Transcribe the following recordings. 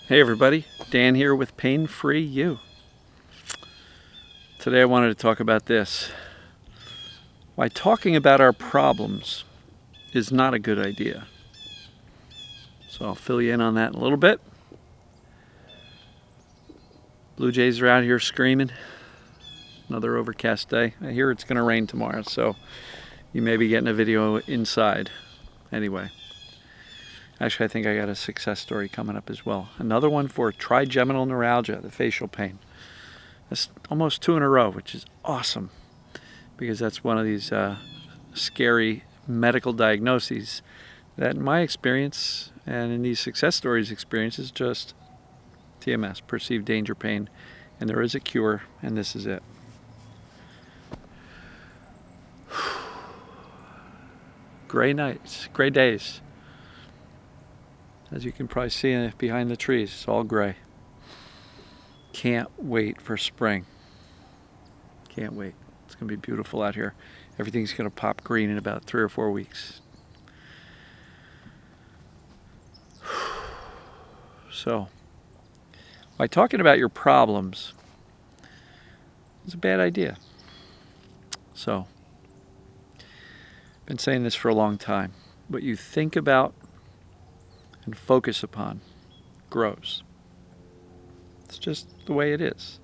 Hey everybody, Dan here with Pain Free You. Today I wanted to talk about this. Why talking about our problems is not a good idea. So I'll fill you in on that in a little bit. Blue Jays are out here screaming. Another overcast day. I hear it's going to rain tomorrow, so you may be getting a video inside. Anyway. Actually, I think I got a success story coming up as well. Another one for trigeminal neuralgia, the facial pain. That's almost 2 in a row, which is awesome because that's one of these scary medical diagnoses that in my experience and in these success stories experience is just TMS, perceived danger pain, and there is a cure, and this is it. Gray nights, gray days. As you can probably see behind the trees, it's all gray. Can't wait for spring. Can't wait. It's going to be beautiful out here. Everything's going to pop green in about 3 or 4 weeks. So, by talking about your problems, it's a bad idea. So, I've been saying this for a long time. What you think about and focus upon grows. It's just the way it is.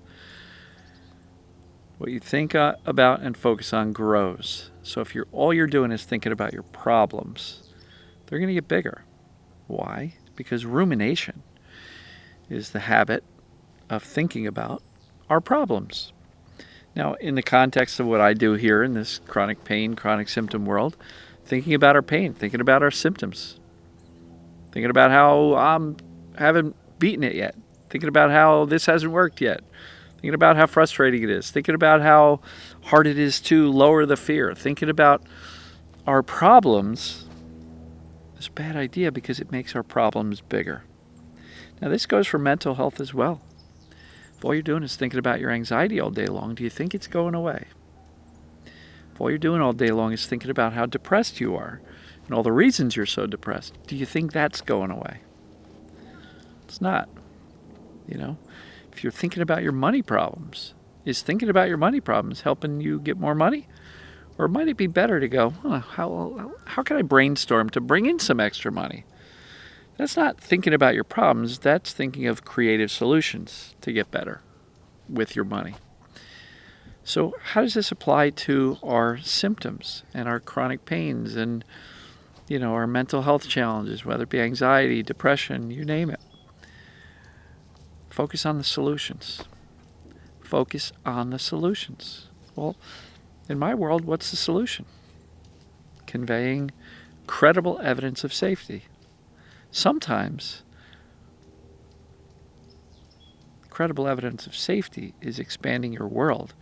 What you think about and focus on grows. So if all you're doing is thinking about your problems, they're going to get bigger. Why? Because rumination is the habit of thinking about our problems. Now, in the context of what I do here in this chronic pain, chronic symptom world, thinking about our pain, thinking about our symptoms, thinking about how I haven't beaten it yet. Thinking about how this hasn't worked yet. Thinking about how frustrating it is. Thinking about how hard it is to lower the fear. Thinking about our problems is a bad idea because it makes our problems bigger. Now this goes for mental health as well. If all you're doing is thinking about your anxiety all day long, do you think it's going away? If all you're doing all day long is thinking about how depressed you are, and all the reasons you're so depressed, do you think that's going away? It's not. If you're thinking about your money problems, is thinking about your money problems helping you get more money? Or might it be better to go, how can I brainstorm to bring in some extra money? That's not thinking about your problems, that's thinking of creative solutions to get better with your money. So how does this apply to our symptoms and our chronic pains and our mental health challenges, whether it be anxiety, depression, you name it? Focus on the solutions. Focus on the solutions. Well, in my world, what's the solution? Conveying credible evidence of safety. Sometimes, credible evidence of safety is expanding your world.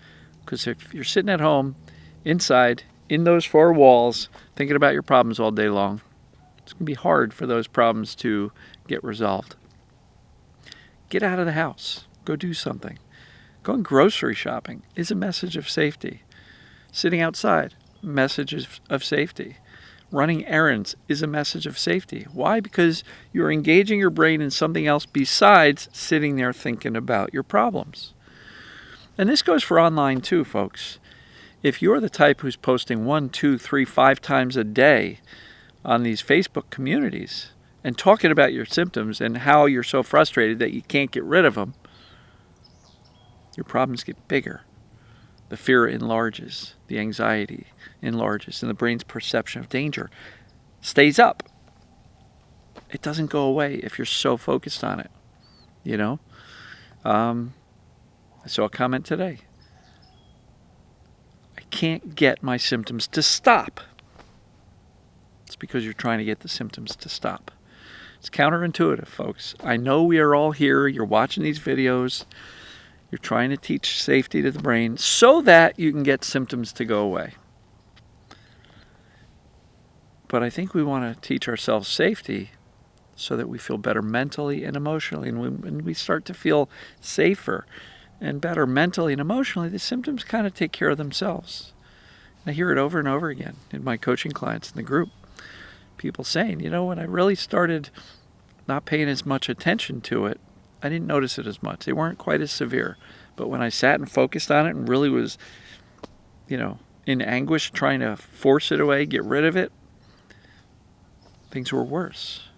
Because if you're sitting at home, inside, in those 4 walls, thinking about your problems all day long, it's going to be hard for those problems to get resolved. Get out of the house. Go do something. Going grocery shopping is a message of safety. Sitting outside, message of safety. Running errands is a message of safety. Why? Because you're engaging your brain in something else besides sitting there thinking about your problems. And this goes for online too, folks. If you're the type who's posting 1, 2, 3, 5 times a day on these Facebook communities and talking about your symptoms and how you're so frustrated that you can't get rid of them, your problems get bigger. The fear enlarges, the anxiety enlarges, and the brain's perception of danger stays up. It doesn't go away if you're so focused on it, I saw a comment today. I can't get my symptoms to stop. It's because you're trying to get the symptoms to stop. It's counterintuitive, folks. I know we are all here. You're watching these videos. You're trying to teach safety to the brain so that you can get symptoms to go away. But I think we want to teach ourselves safety so that we feel better mentally and emotionally. And when we start to feel safer and better mentally and emotionally, the symptoms kind of take care of themselves. I hear it over and over again in my coaching clients in the group. People saying, when I really started not paying as much attention to it, I didn't notice it as much. They weren't quite as severe. But when I sat and focused on it and really was, in anguish trying to force it away, get rid of it, things were worse.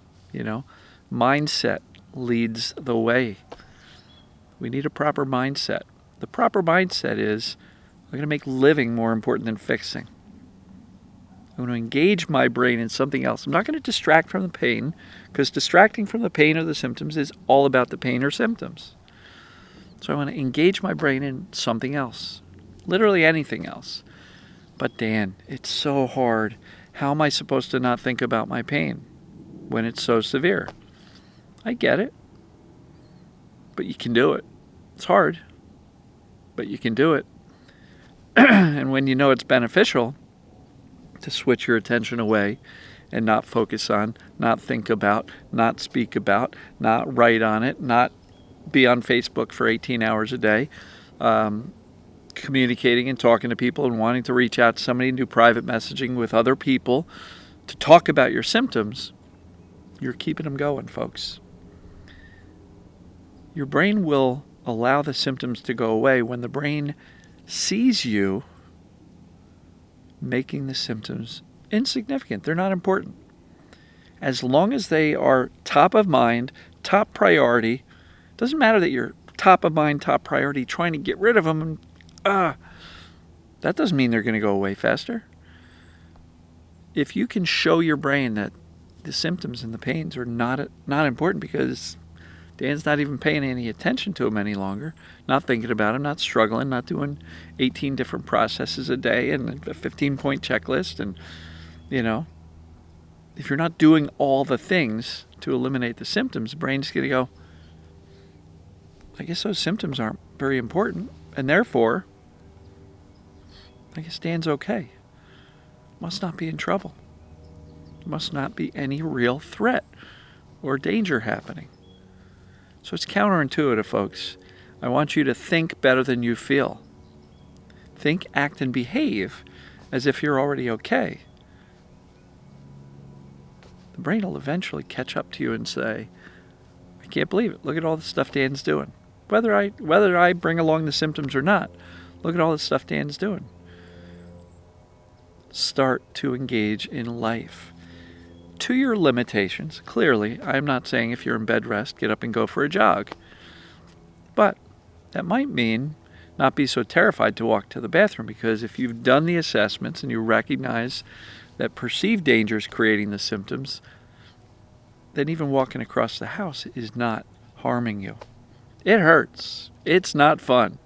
Mindset leads the way. We need a proper mindset. The proper mindset is, I'm going to make living more important than fixing. I'm going to engage my brain in something else. I'm not going to distract from the pain, because distracting from the pain or the symptoms is all about the pain or symptoms. So I want to engage my brain in something else, literally anything else. But Dan, it's so hard. How am I supposed to not think about my pain when it's so severe? I get it, but you can do it. It's hard, but you can do it. And when you know it's beneficial to switch your attention away and not focus on, not think about, not speak about, not write on it, not be on Facebook for 18 hours a day, communicating and talking to people and wanting to reach out to somebody and do private messaging with other people to talk about your symptoms, you're keeping them going, folks. Your brain will allow the symptoms to go away when the brain sees you making the symptoms insignificant. They're not important. As long as they are top of mind, top priority, it doesn't matter that you're top of mind, top priority, trying to get rid of them. That doesn't mean they're going to go away faster. If you can show your brain that the symptoms and the pains are not important, because Dan's not even paying any attention to them any longer, not thinking about them, not struggling, not doing 18 different processes a day and a 15-point checklist. And, if you're not doing all the things to eliminate the symptoms, the brain's going to go, I guess those symptoms aren't very important, and therefore, I guess Dan's okay. Must not be in trouble. Must not be any real threat or danger happening. So it's counterintuitive, folks. I want you to think better than you feel. Think, act, and behave as if you're already okay. The brain will eventually catch up to you and say, I can't believe it. Look at all the stuff Dan's doing. Whether I bring along the symptoms or not, look at all the stuff Dan's doing. Start to engage in life. To your limitations. Clearly, I'm not saying if you're in bed rest, get up and go for a jog. But that might mean not be so terrified to walk to the bathroom, because if you've done the assessments and you recognize that perceived danger is creating the symptoms, then even walking across the house is not harming you. It hurts. It's not fun.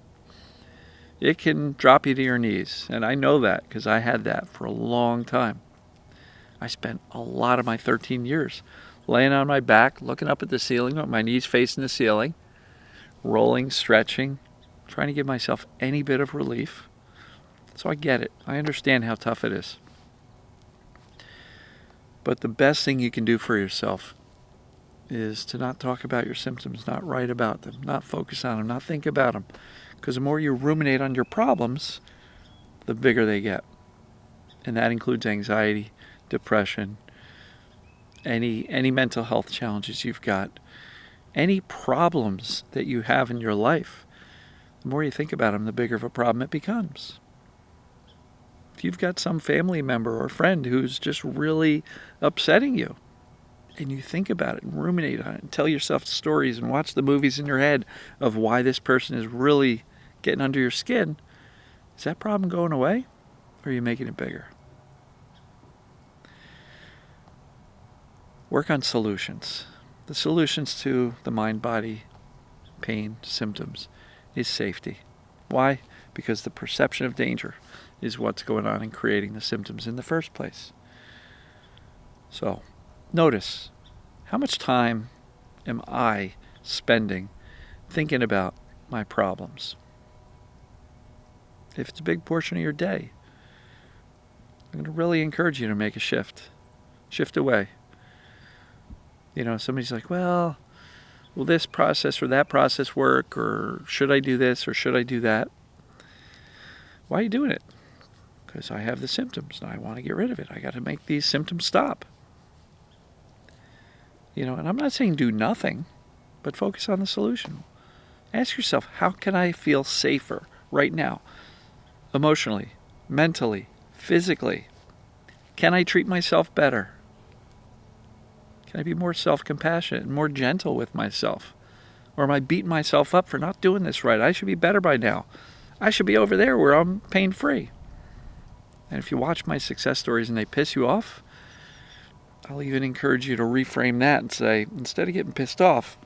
It can drop you to your knees, and I know that because I had that for a long time. I spent a lot of my 13 years laying on my back, looking up at the ceiling with my knees facing the ceiling, rolling, stretching, trying to give myself any bit of relief. So I get it. I understand how tough it is. But the best thing you can do for yourself is to not talk about your symptoms, not write about them, not focus on them, not think about them. Because the more you ruminate on your problems, the bigger they get. And that includes anxiety, depression, any mental health challenges you've got, any problems that you have in your life. The more you think about them, the bigger of a problem it becomes. If you've got some family member or friend who's just really upsetting you, and you think about it and ruminate on it and tell yourself stories and watch the movies in your head of why this person is really getting under your skin, is that problem going away, or are you making it bigger? Work on solutions. The solutions to the mind-body pain symptoms is safety. Why? Because the perception of danger is what's going on in creating the symptoms in the first place. So, notice, how much time am I spending thinking about my problems? If it's a big portion of your day, I'm going to really encourage you to make a shift. Shift away. Somebody's like, well, will this process or that process work? Or should I do this or should I do that? Why are you doing it? Because I have the symptoms and I want to get rid of it. I got to make these symptoms stop. And I'm not saying do nothing, but focus on the solution. Ask yourself, how can I feel safer right now? Emotionally, mentally, physically. Can I treat myself better? Can I be more self-compassionate and more gentle with myself? Or am I beating myself up for not doing this right? I should be better by now. I should be over there where I'm pain-free. And if you watch my success stories and they piss you off, I'll even encourage you to reframe that and say, instead of getting pissed off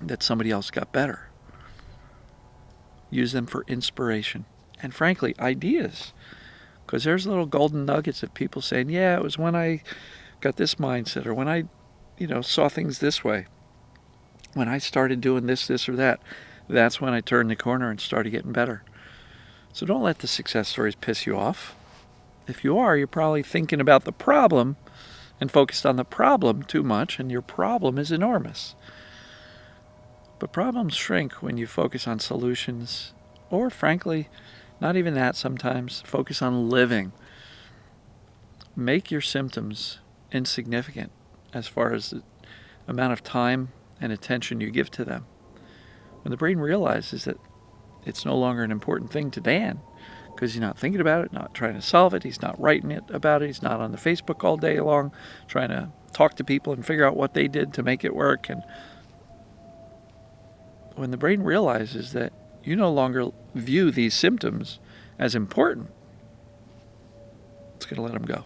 that somebody else got better, use them for inspiration and, frankly, ideas. Because there's little golden nuggets of people saying, yeah, it was when I got this mindset, or when I, saw things this way. When I started doing this or that, that's when I turned the corner and started getting better. So don't let the success stories piss you off. If you are, you're probably thinking about the problem and focused on the problem too much, and your problem is enormous. But problems shrink when you focus on solutions, or frankly, not even that sometimes. Focus on living. Make your symptoms insignificant as far as the amount of time and attention you give to them. When the brain realizes that it's no longer an important thing to Dan, because he's not thinking about it, not trying to solve it, he's not writing about it, he's not on the Facebook all day long trying to talk to people and figure out what they did to make it work. And when the brain realizes that you no longer view these symptoms as important, it's going to let them go.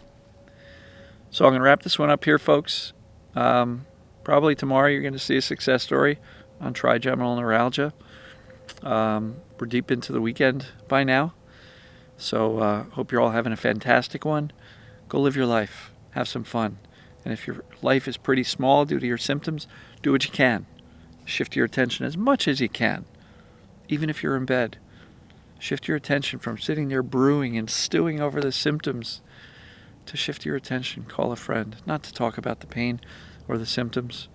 So I'm going to wrap this one up here, folks. Probably tomorrow you're going to see a success story on trigeminal neuralgia. We're deep into the weekend by now. So hope you're all having a fantastic one. Go live your life. Have some fun. And if your life is pretty small due to your symptoms, do what you can. Shift your attention as much as you can. Even if you're in bed, shift your attention from sitting there brewing and stewing over the symptoms to shift your attention. Call a friend, not to talk about the pain or the symptoms,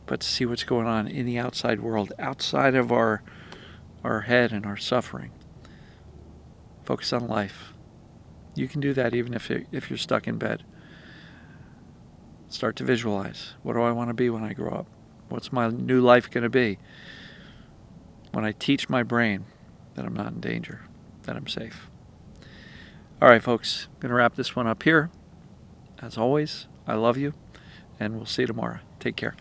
but to see what's going on in the outside world, outside of our head and our suffering. Focus on life. You can do that even if you're stuck in bed. Start to visualize. What do I want to be when I grow up? What's my new life going to be? When I teach my brain that I'm not in danger, that I'm safe. All right, folks, I'm going to wrap this one up here. As always, I love you, and we'll see you tomorrow. Take care.